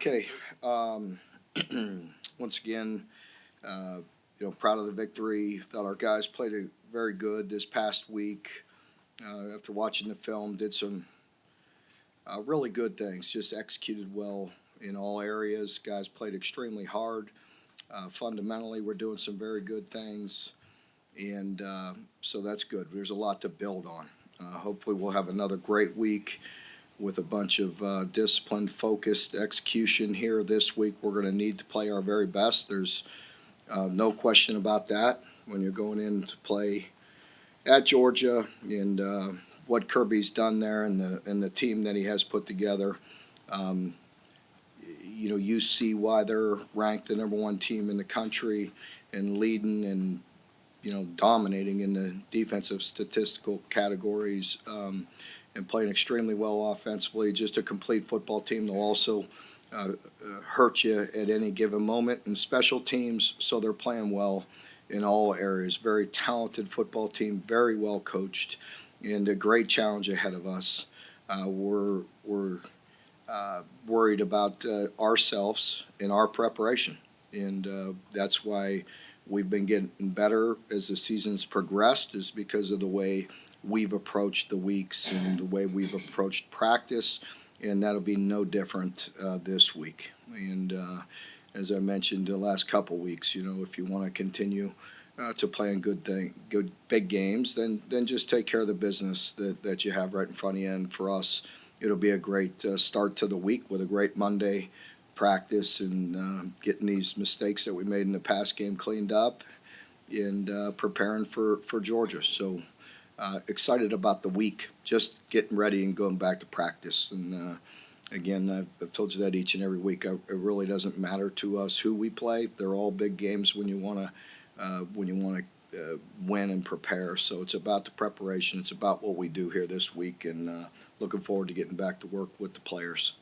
Okay. Um, Once again, uh, proud of the victory. Thought our guys played very good this past week. After watching the film, did some really good things. Just executed well in all areas. Guys played extremely hard. Fundamentally, we're doing some very good things, and so that's good. There's a lot to build on. Hopefully, we'll have another great week with a bunch of disciplined, focused execution here this week. We're going to need to play our very best. There's no question about that when you're going in to play at Georgia and what Kirby's done there and the team that he has put together. Um, you see why they're ranked the number one team in the country and leading and dominating in the defensive statistical categories. And playing extremely well offensively. Just a complete football team. They'll also hurt you at any given moment. And special teams, so they're playing well in all areas. Very talented football team, very well coached, and a great challenge ahead of us. We're worried about ourselves in our preparation, and that's why we've been getting better as the season's progressed. Is because of the way we've approached the weeks and the way we've approached practice, and that'll be no different this week. And as I mentioned the last couple weeks, if you want to continue to play in good big games, then just take care of the business that you have right in front of you. And for us, it'll be a great start to the week with a great Monday practice and getting these mistakes that we made in the past game cleaned up and preparing for Georgia. So. Excited about the week, just getting ready and going back to practice. And again, I've told you that each and every week. It really doesn't matter to us who we play. They're all big games when you want to win and prepare. So it's about the preparation. It's about what we do here this week, and looking forward to getting back to work with the players.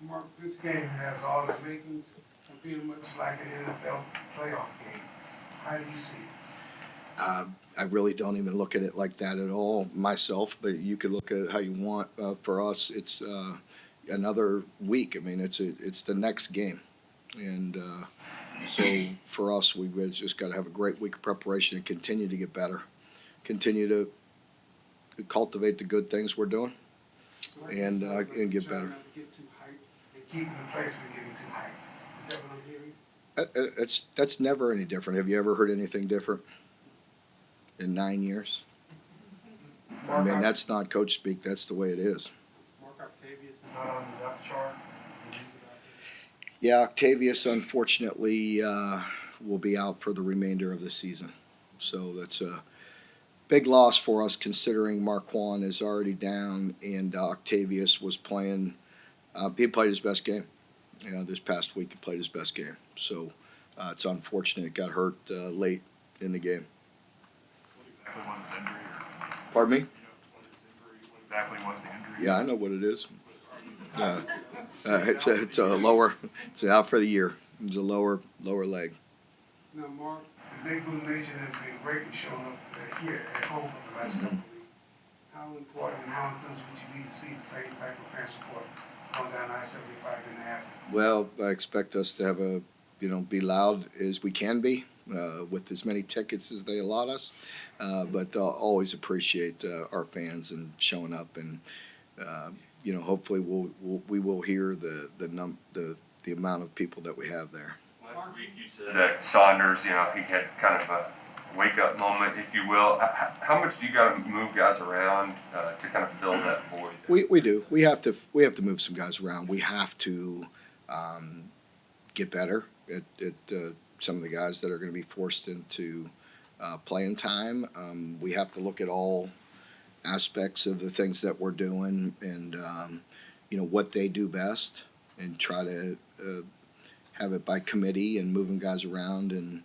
Mark, this game has all the makings of being much like an NFL playoff game. How do you see it? I really don't even look at it like that at all myself, but you could look at it how you want. For us, it's another week. I mean, it's the next game, and so for us, we've just got to have a great week of preparation and continue to get better, continue to cultivate the good things we're doing, and get better. Not to get too hyped and keeping the place from getting too hyped. Is that what I'm hearing? That's never any different. Have you ever heard anything different in 9 years? I mean, that's not coach speak. That's the way it is. Mark Octavius is not on the depth chart. Yeah, Octavius unfortunately will be out for the remainder of the season. So that's a big loss for us considering Marquand is already down and Octavius was playing. He played his best game. This past week he played his best game. So it's unfortunate. It got hurt late in the game. What exactly was his injury? Pardon me? What exactly was the injury? Yeah, I know what it is. It's a lower. It's out for the year. It's a lower leg. Now, Mark, the Big Blue Nation has been great for showing up here at home for the last couple of weeks. How important and how enthused would you be to see the same type of fan support going down I-75 in Athens? Well, I expect us to have be loud as we can be with as many tickets as they allot us. But I'll always appreciate our fans and showing up, and hopefully we will hear the amount of people that we have there. Last week you said that Saunders, he had kind of a wake-up moment, if you will. How much do you got to move guys around to kind of fill that void? We do. We have to move some guys around. We have to get better at some of the guys that are going to be forced into playing time. We have to look at all aspects of the things that we're doing and what they do best and try to have it by committee and moving guys around and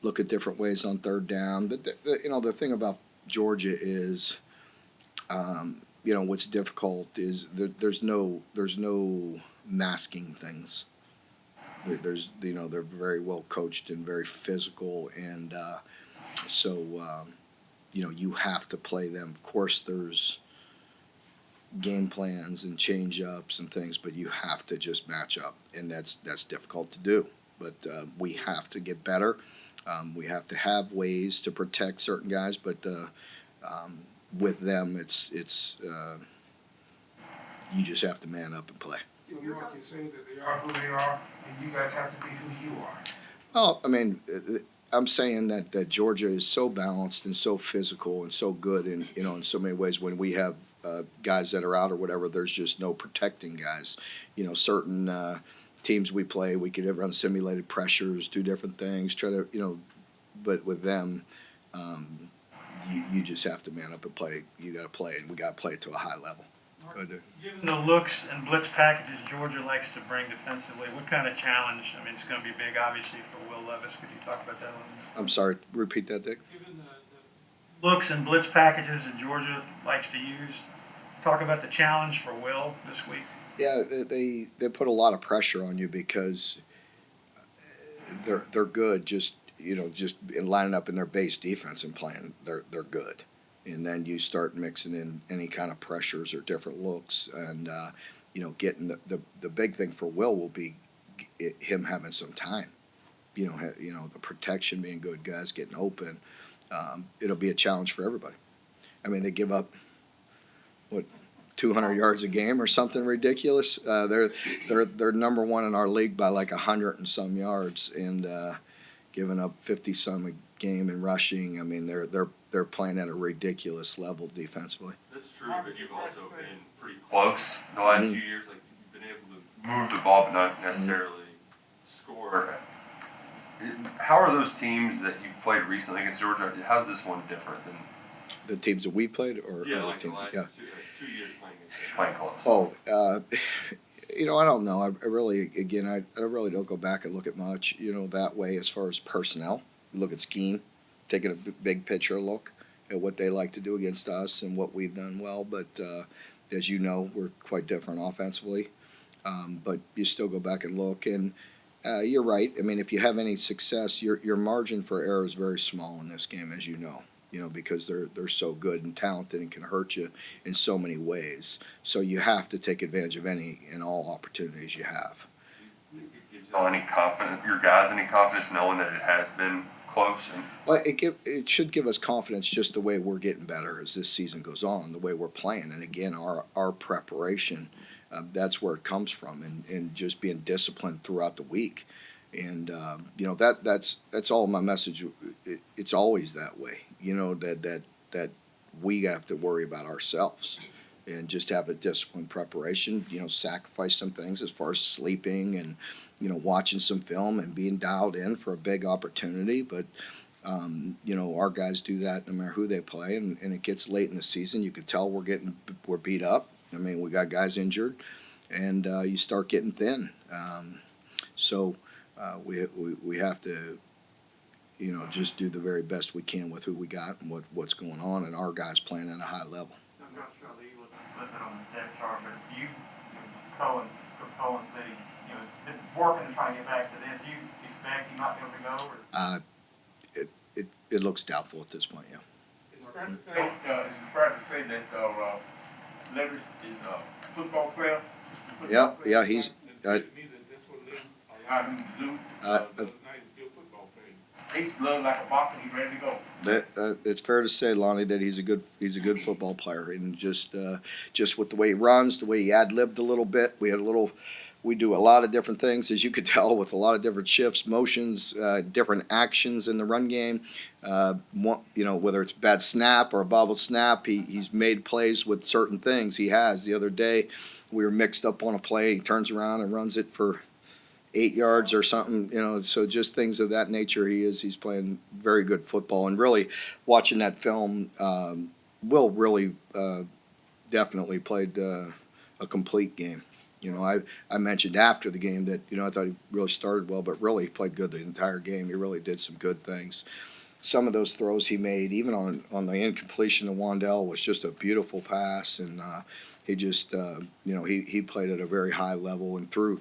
look at different ways on third down. But the thing about Georgia is what's difficult is there's no masking things. They're very well coached and very physical, and so you have to play them. Of course, there's game plans and change ups and things, but you have to just match up, and that's difficult to do. But we have to get better. We have to have ways to protect certain guys, but with them, it's you just have to man up and play. So Mark, you're saying that they are who they are, and you guys have to be who you are. Well, I mean, I'm saying that Georgia is so balanced and so physical and so good in in so many ways. When we have guys that are out or whatever, there's just no protecting guys. Certain teams we play, we could run simulated pressures, do different things, try to but with them, you just have to man up and play. You got to play, and we got to play it to a high level. Given the looks and blitz packages Georgia likes to bring defensively, what kind of challenge? I mean, it's going to be big, obviously, for Will Levis. Could you talk about that a little bit? I'm sorry, repeat that, Dick. Given the looks and blitz packages that Georgia likes to use, talk about the challenge for Will this week. Yeah, they put a lot of pressure on you because they're good. Just in lining up in their base defense and playing, they're good. And then you start mixing in any kind of pressures or different looks, and getting the big thing for Will be him having some time. The protection being good, guys getting open. It'll be a challenge for everybody. I mean, they give up 200 yards a game or something ridiculous. They're number one in our league by like 100 and some yards, and giving up 50 some a game in rushing. I mean, they're playing at a ridiculous level defensively. That's true, but you've also been pretty close the last few years. Like, you've been able to move the ball, but not necessarily score. How are those teams that you've played recently against Georgia? How's this one different than The teams that we played, or like other the teams? last Yeah. 2 years playing close? Oh, I don't know. I really, again, I really don't go back and look at much, that way as far as personnel. Look at scheme, taking a big picture look at what they like to do against us and what we've done well. But as you know, we're quite different offensively. But you still go back and look, and you're right. I mean, if you have any success, your margin for error is very small in this game, as you know. Because they're so good and talented and can hurt you in so many ways. So you have to take advantage of any and all opportunities you have. It gives y'all any confidence, your guys any confidence knowing that it has been close? Well, it should give us confidence just the way we're getting better as this season goes on, the way we're playing, and again our preparation. That's where it comes from, and just being disciplined throughout the week. And that's all my message. It's always that way. That we have to worry about ourselves, and just have a disciplined preparation. Sacrifice some things as far as sleeping and watching some film and being dialed in for a big opportunity. But our guys do that no matter who they play, and it gets late in the season. You can tell we're beat up. I mean, we got guys injured, and you start getting thin. So we have to, just do the very best we can with who we got and what's going on, and our guys playing at a high level. I'm not sure that you listed on the depth chart, but Cohen said he's been working to try and get back to this. Do you expect he might be able to go? Or? It looks doubtful at this point, yeah. Is it fair to say that Levis is a football player? Yeah, he's. He's blood like a boxer. He's ready to go. It's fair to say, Lonnie, that he's a good football player, and just with the way he runs, the way he ad-libbed a little bit. We do a lot of different things, as you could tell, with a lot of different shifts, motions, different actions in the run game. Whether it's a bad snap or a bobbled snap, he's made plays with certain things. He has. The other day, we were mixed up on a play. He turns around and runs it for 8 yards or something, so just things of that nature. He's playing very good football, and really watching that film, Will really definitely played a complete game. I mentioned after the game that, I thought he really started well, but really played good the entire game. He really did some good things. Some of those throws he made, even on the incompletion of Wandell, was just a beautiful pass, and he just, he played at a very high level and threw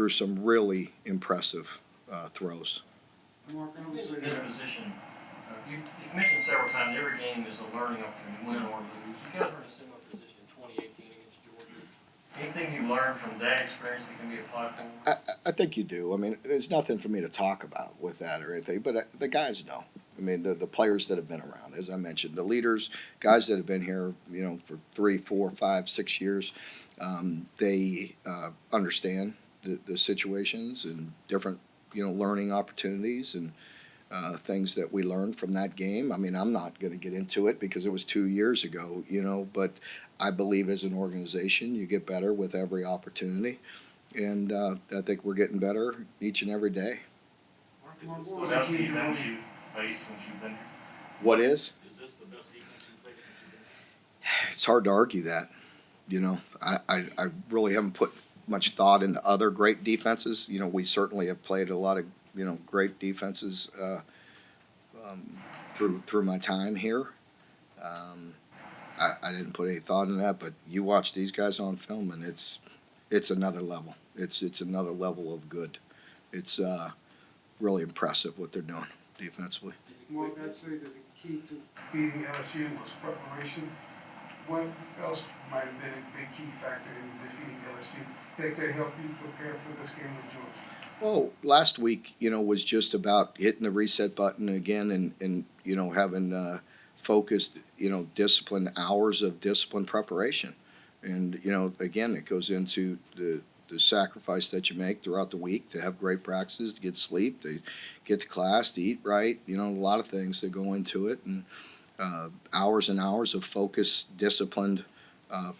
some really impressive throws. Mark, I'm In saying this position, you've mentioned several times every game is a learning opportunity, win or lose. You guys were in a similar position in 2018 against Anything you learned from that experience that can be applied for? I think you do. I mean, there's nothing for me to talk about with that or anything, but the guys know. I mean, the players that have been around, as I mentioned, the leaders, guys that have been here, for 3, 4, 5, 6 years, they understand the situations and different, learning opportunities and things that we learned from that game. I mean, I'm not going to get into it because it was 2 years ago, but I believe as an organization, you get better with every opportunity. And I think we're getting better each and every day. Mark, Is what this was the best the key to defense winning? you've faced since you've been here? What is? Is this the best defense you've faced since you've been here? It's hard to argue that. I really haven't put much thought into other great defenses. We certainly have played a lot of, great defenses through my time here. I didn't put any thought in that, but you watch these guys on film, and it's another level. It's another level of good. It's really impressive what they're doing defensively. Mark, I'd say that the key to beating LSU was preparation. What else might have been a big key factor in defeating LSU that could help you prepare for this game with Georgia? Well, last week, was just about hitting the reset button again and having focused, disciplined hours of disciplined preparation. And, again, it goes into the sacrifice that you make throughout the week to have great practices, to get sleep, to get to class, to eat right, a lot of things that go into it. And hours and hours of focused, disciplined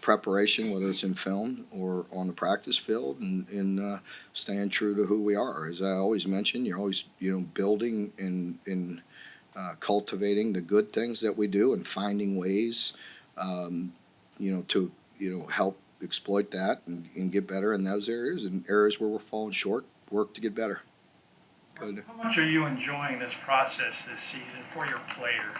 preparation, whether it's in film or on the practice field, and staying true to who we are. As I always mention, you're always building and cultivating the good things that we do and finding ways to help exploit that and get better in those areas, and areas where we're falling short, work to get better. Good. How much are you enjoying this process this season for your players?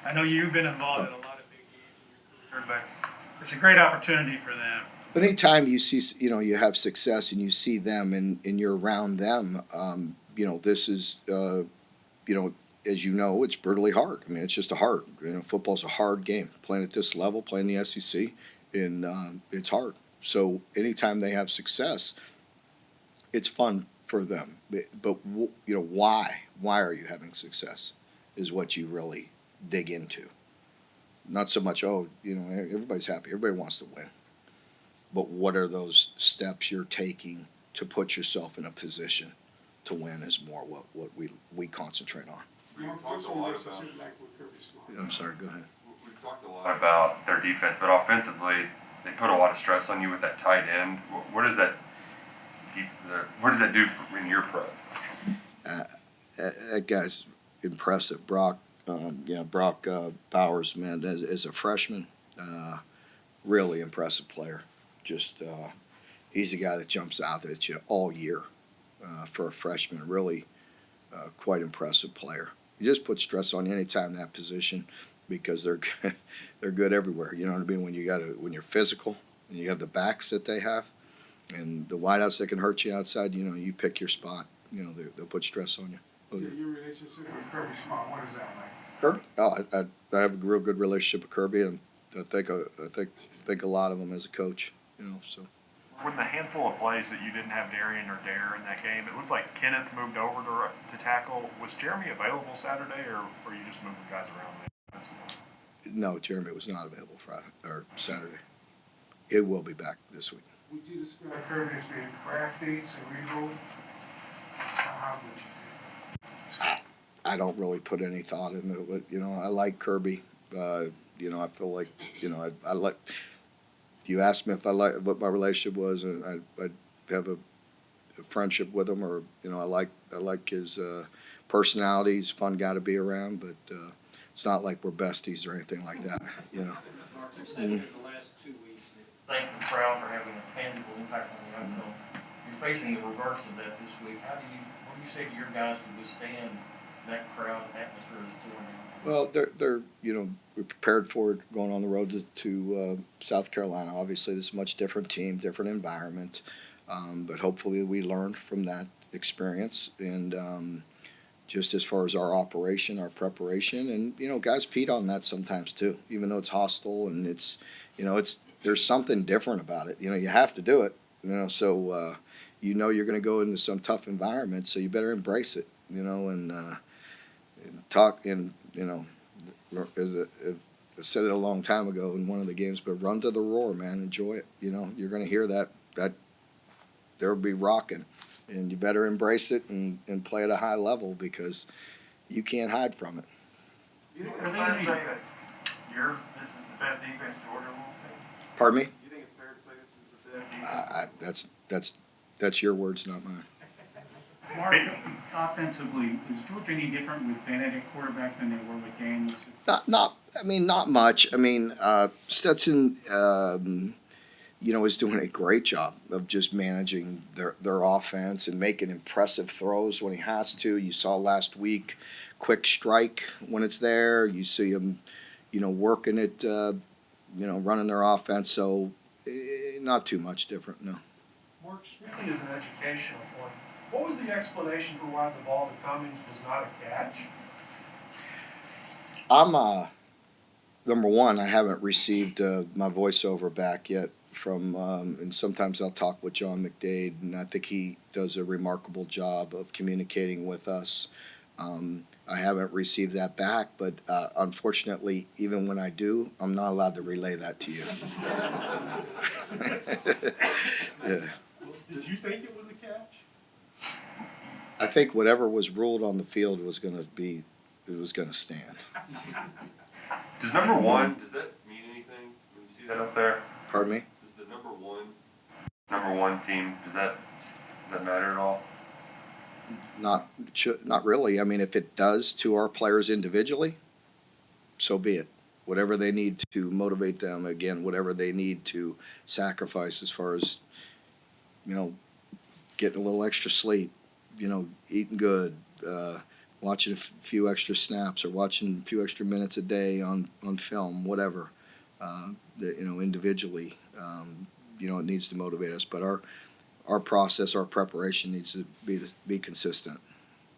I know you've been involved in a lot of big games in your career, but it's a great opportunity for them. But anytime you see, you have success and you see them and you're around them, this is, as you know, it's brutally hard. I mean, it's just hard. Football's a hard game. Playing at this level, playing the SEC, and it's hard. So anytime they have success, it's fun for them. But why? Why are you having success? Is what you really dig into. Not so much, everybody's happy. Everybody wants to win. But what are those steps you're taking to put yourself in a position to win is more what we concentrate on. We've Mark, talked what's a your lot relationship about, like with Kirby Smart? I'm sorry, go ahead. We've talked a lot about their defense, but offensively, they put a lot of stress on you with that tight end. What does that do in your pro? That guy's impressive. Brock Bowers, man, as a freshman, really impressive player. Just he's a guy that jumps out at you all year for a freshman. Really quite impressive player. You just put stress on you anytime in that position because they're they're good everywhere. You know what I mean? When you're physical and you have the backs that they have and the wideouts that can hurt you outside, you pick your spot. They'll put stress on you. Your relationship with Kirby Smart, what is that like? Kirby? Oh, I have a real good relationship with Kirby, and I think a lot of him as a coach. So. when the handful of plays that you didn't have Darian or Dare in that game, it looked like Kenneth moved over to tackle. Was Jeremy available Saturday, or were you just moving guys around? No, Jeremy was not available Friday or Saturday. He will be back this week. Would you describe Kirby as being crafty, cerebral? How would you do it? I don't really put any thought into it, but I like Kirby. I feel like I like. You asked me if I like what my relationship was, and I'd have a friendship with him, or I like his personality. He's a fun guy to be around, but it's not like we're besties or anything like that. Mark, you said in the last 2 weeks that thank the crowd for having a tangible impact on the outcome. You're facing the reverse of that this week. What do you say to your guys to withstand that crowd atmosphere is pouring in? Well, they're we're prepared for it going on the road to South Carolina. Obviously, this is a much different team, different environment, but hopefully we learned from that experience. And just as far as our operation, our preparation, and guys feed on that sometimes too. Even though it's hostile and it's there's something different about it. You have to do it. So you're going to go into some tough environment, so you better embrace it. And talk and as I said it a long time ago in one of the games, but run to the roar, man. Enjoy it. You're going to hear that there'll be rocking, and you better embrace it and play at a high level because you can't hide from it. You think it's fair to say that this is the best defense Georgia will see? Pardon me? You think it's fair to say this is the best defense? That's your words, not mine. Mark, offensively, is Georgia any different with Bennett at quarterback than they were with Daniels? Not much. Stetson, is doing a great job of just managing their offense and making impressive throws when he has to. You saw last week, quick strike when it's there. You see him, working it, running their offense. So, not too much different, no. Mark, strictly as an educational point, what was the explanation for why the ball to Cummings was not a catch? I'm number one. I haven't received my voiceover back yet from, and sometimes I'll talk with John McDade, and I think he does a remarkable job of communicating with us. I haven't received that back, but unfortunately, even when I do, I'm not allowed to relay that to you. Yeah. Did you think it was a catch? I think whatever was ruled on the field was going to stand. Does number one, does that mean anything when you see that up there? Pardon me? Does the number one team, does that matter at all? Not really. If it does to our players individually, so be it. Whatever they need to motivate them, again, whatever they need to sacrifice as far as, getting a little extra sleep, eating good, watching a few extra snaps or watching a few extra minutes a day on film, whatever, individually, it needs to motivate us. But our process, our preparation needs to be consistent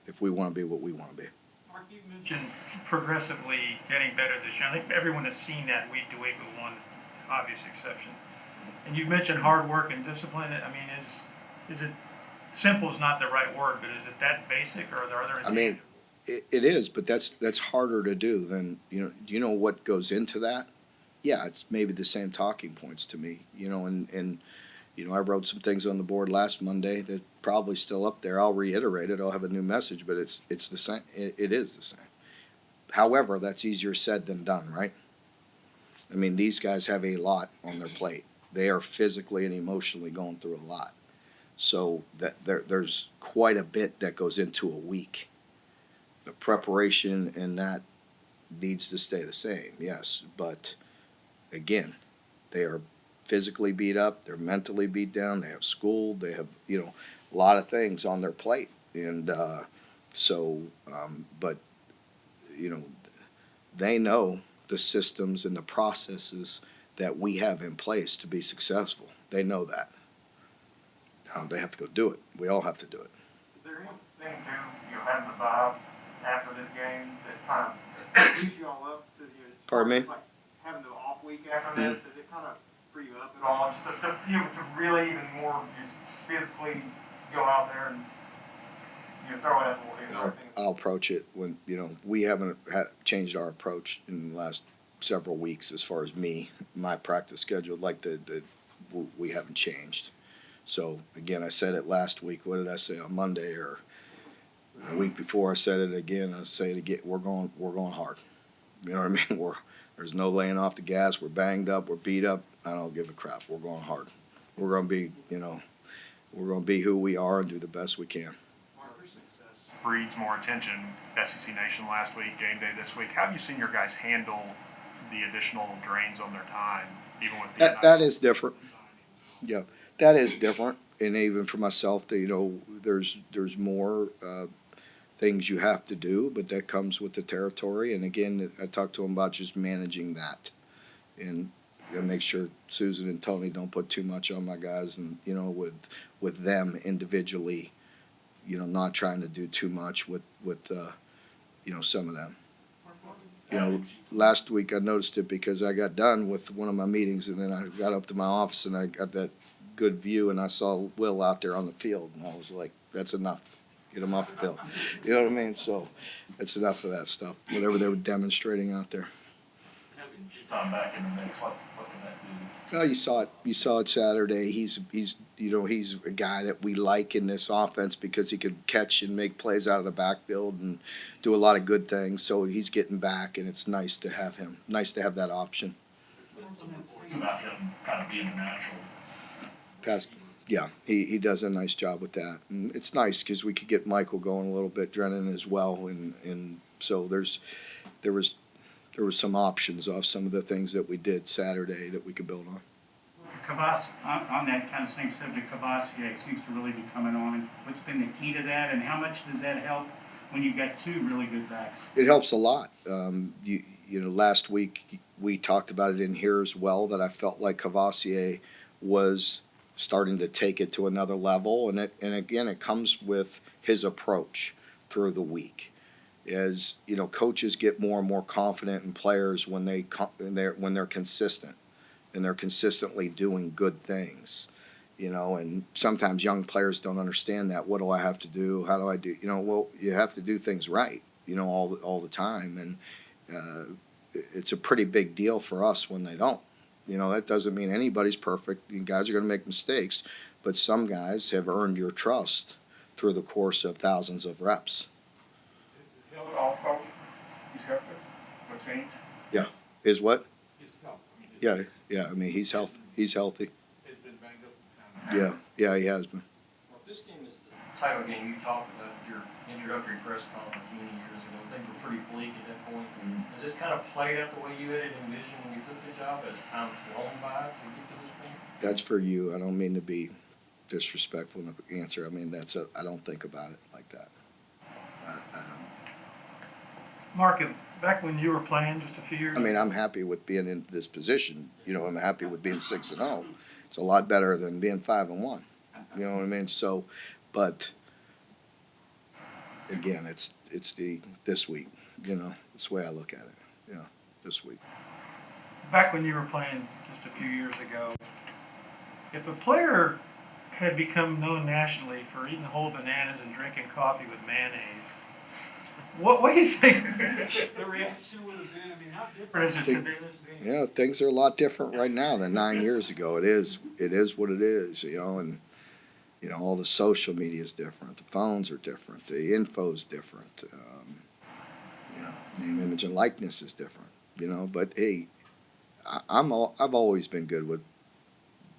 if we want to be what we want to be. Mark, you mentioned progressively getting better this year. I think everyone has seen that week to week with one obvious exception. And you mentioned hard work and discipline. Is it simple is not the right word, but is it that basic, or are there other? It is, but that's harder to do than do you know what goes into that? Yeah, it's maybe the same talking points to me, and I wrote some things on the board last Monday that probably still up there. I'll reiterate it. I'll have a new message, but it's the same. It is the same. However, that's easier said than done, right? These guys have a lot on their plate. They are physically and emotionally going through a lot. So that there's quite a bit that goes into a week. The preparation and that needs to stay the same, yes. But again, they are physically beat up, they're mentally beat down, they have school, they have, a lot of things on their plate. And but, they know the systems and the processes that we have in place to be successful. They know that. They have to go do it. We all have to do it. Is there anything to having the vibe after this game that kind of keeps you all up to Pardon me? like having the off week after this? Does it kind of free you up at all? Just to really even more just physically go out there and throw it at I'll approach it when we haven't changed our approach in the last several weeks as far as my practice schedule. We haven't changed. So again, I said it last week. What did I say on Monday or a week before? I said it again. I'll say it again. We're going hard. You know what I mean? There's no laying off the gas. We're banged up. We're beat up. I don't give a crap. We're going hard. We're going to be, we're going to be who we are and do the best we can. Breeds more attention. SEC Nation last week, game day this week. How have you seen your guys handle the additional drains on their time, even with the that is different. Yeah, that is different. And even for myself, there's more things you have to do, but that comes with the territory. And again, I talked to them about just managing that, and make sure Susan and Tony don't put too much on my guys, and with them individually. Not trying to do too much with some of them. You know, last week I noticed it because I got done with one of my meetings and then I got up to my office and I got that good view and I saw Will out there on the field and I was like, that's enough. Get him off the field. You know what I mean? So that's enough of that stuff, whatever they were demonstrating out there. Having Chiton back in the mix, what can that do? Oh, you saw it. You saw it Saturday. He's he's a guy that we like in this offense because he could catch and make plays out of the backfield and do a lot of good things. So he's getting back, and it's nice to have him. Nice to have that option. It's about him kind of being a natural. Pass. Yeah, he does a nice job with that, and it's nice because we could get Michael going a little bit, Drennan as well, and so there was some options off some of the things that we did Saturday that we could build on. On that kind of same subject, Cavassier seems to really be coming on. What's been the key to that, and how much does that help when you've got two really good backs? It helps a lot. You know, last week we talked about it in here as well that I felt like Cavassier was starting to take it to another level, and again it comes with his approach through the week. As you know, coaches get more and more confident in players when they're consistent and they're consistently doing good things. You know, and sometimes young players don't understand that. What do I have to do? How do I do? You know, well, you have to do things right. You know, all the time, and it's a pretty big deal for us when they don't. You know, that doesn't mean anybody's perfect. You guys are going to make mistakes, but some guys have earned your trust through the course of thousands of reps. Hill also, he's helped us, what change? Is what? His health. Yeah. I mean, he's healthy. He's healthy. He's been banged up. Yeah, he has been. Well, this game is the type of game you talked about your introductory press conference many years ago. Things were pretty bleak at that point. Has this kind of played out the way you had it envisioned when you took the job as time flown by to get to this point? That's for you. I don't mean to be disrespectful in the answer. I mean, I don't think about it like that. I don't. Mark, back when you were playing just a few years I mean, I'm happy with being in this position. You know, I'm happy with being 6-0. It's a lot better than being 5-1. You know what I mean? So, but again, it's this week. You know, that's the way I look at it. You know, this week. back when you were playing just a few years ago, if a player had become known nationally for eating whole bananas and drinking coffee with mayonnaise, what do you think The reaction would have been, I mean, how different is it today? Yeah, things are a lot different right now than 9 years ago. It is what it is, you know, and you know all the social media is different. The phones are different. The info is different. You know, name, image, and likeness is different. You know, but hey, I've always been good with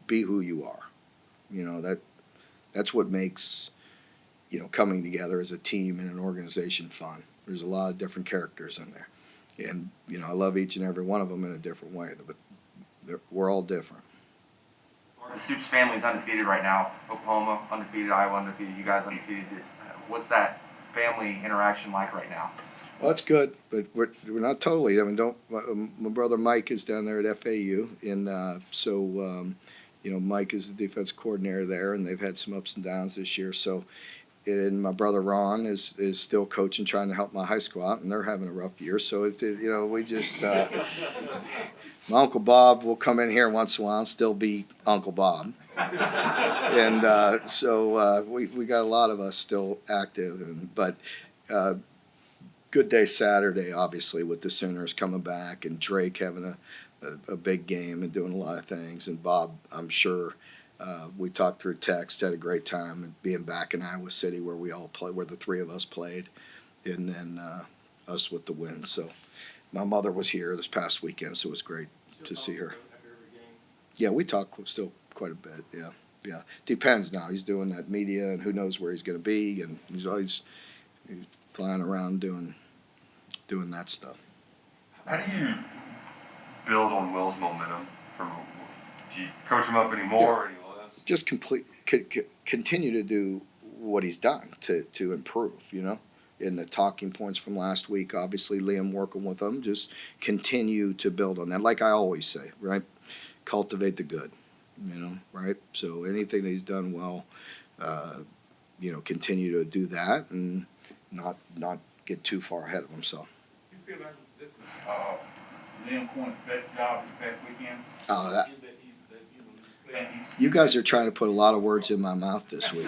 be who you are. You know that's what makes coming together as a team and an organization fun. There's a lot of different characters in there, and I love each and every one of them in a different way. But we're all different. The Stoops family's undefeated right now. Oklahoma undefeated, Iowa undefeated, you guys undefeated. What's that family interaction like right now? Well, that's good, but we're not totally. I mean, my brother Mike is down there at FAU, and Mike is the defense coordinator there, and they've had some ups and downs this year. So, and my brother Ron is still coaching, trying to help my high school out, and they're having a rough year. So we just my Uncle Bob will come in here once in a while and still be Uncle Bob, and we got a lot of us still active, but. Good day Saturday, obviously, with the Sooners coming back and Drake having a big game and doing a lot of things. And Bob, I'm sure, we talked through text, had a great time and being back in Iowa City where we all play, where the three of us played, and then us with the win. So my mother was here this past weekend, so it was great to see her. Yeah, we talk still quite a bit. Yeah. Depends now. He's doing that media, and who knows where he's going to be, and he's flying around doing that stuff. How do you build on Will's momentum? Do you coach him up anymore or any less? Just continue to do what he's done to improve, In the talking points from last week, obviously Liam working with him, just continue to build on that. Like I always say, right? Cultivate the good, right? So anything that he's done well, continue to do that and not get too far ahead of himself. You feel like this is Liam Coin's best job this past weekend? Oh, that, That he's That you guys are trying to put a lot of words in my mouth this week.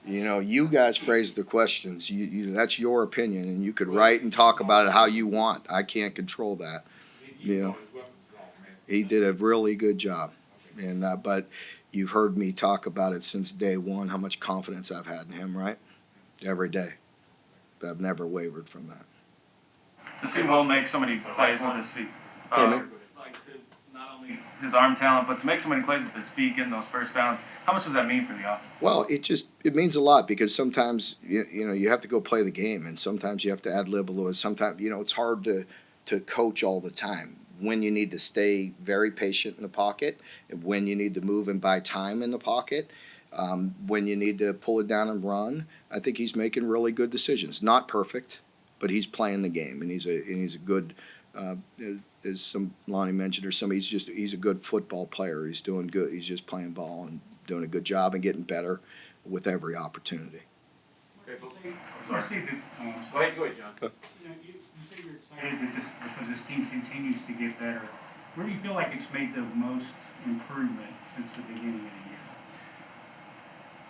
You know, you guys phrase the questions. That's your opinion, and you could write and talk about it how you want. I can't control that. You know, he did a really good job, and but you've heard me talk about it since day one. How much confidence I've had in him, right? Every day. I've never wavered from that. To see Will make so many plays with his feet. Pardon me? Like to not only his arm talent, but to make so many plays with his feet, getting those first downs. How much does that mean for the offense? Well, it means a lot because sometimes you know you have to go play the game, and sometimes you have to ad lib a little. Sometimes it's hard to coach all the time. When you need to stay very patient in the pocket, and when you need to move and buy time in the pocket, when you need to pull it down and run. I think he's making really good decisions. Not perfect, but he's playing the game, and he's a good. As some Lonnie mentioned or somebody, he's a good football player. He's doing good. He's just playing ball and doing a good job and getting better with every opportunity. You say that, Go ahead, John. you say you're excited that because this team continues to get better. Where do you feel like it's made the most improvement since the beginning of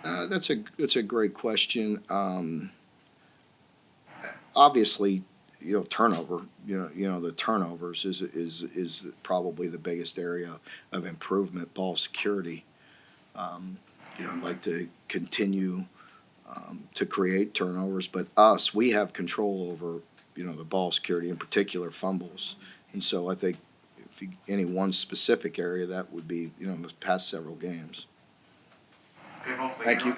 the year? That's a great question. Obviously, turnover. The turnovers is probably the biggest area of improvement. Ball security. I'd like to continue to create turnovers, but we have control over the ball security, in particular fumbles, and so I think any one specific area that would be the past several games. Okay, folks, Thank you.